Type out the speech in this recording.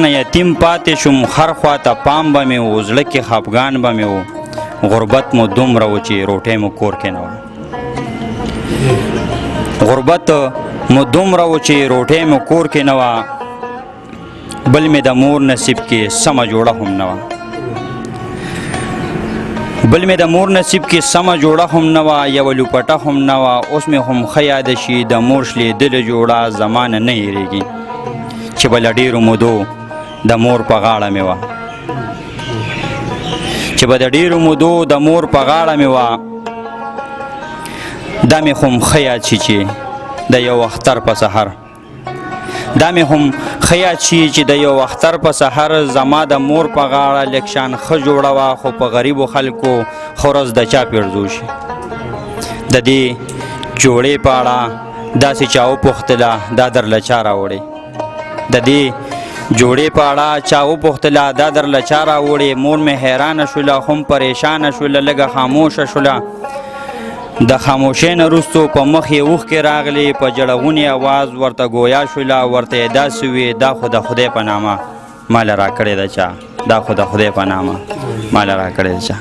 نه یتیم پاتې شوم هر خواته پام به مې و زړه کې خفګان به مې و غربت مو دومره و چې روټۍ مو کور کې نه وه غربت مو دومره و چې روټۍ مو کور کې نه وه بل مې د مور نصیب کې سمه جوړه هم نه وه بل مې د مور نصیب کې سمه جوړه هم نه وه یوه لوپټه هم نه وه اوس مې هم ښه یاده شي د مور شلېدلې جوړه زمانه نه هېرېږي چې به له ډېرو مودو د مور په غاړه مې وه چې به د ډېرو مودو د مور په غاړه مې وه دا مې خو هم ښه یاد شي چې د یو اختر په سحر دا مې هم ښه یاد شي چې د یو اختر په سحر زما د مور په غاړه لږ شان ښه جوړه وه خو په غریبو خلکو ښه ورځ د چا پیرزو شي د دې جوړې په اړه داسې چا وپوښتله دا درله چا راوړې د دې جوړې په اړه چا وپوښتله دا درله چا راوړې مور مې حیرانه شوله هم پریشانه شوله لږه خاموشه شوله د خاموشۍ نه وروستو په مخ یې اوښکې راغلې په جړغونې اواز ورته ګویا شوله ورته یې داسې وې دا خو د خدای په نامه ماله راکړې ده چا دا خو د خدای په نامه ماله راکړې ده چا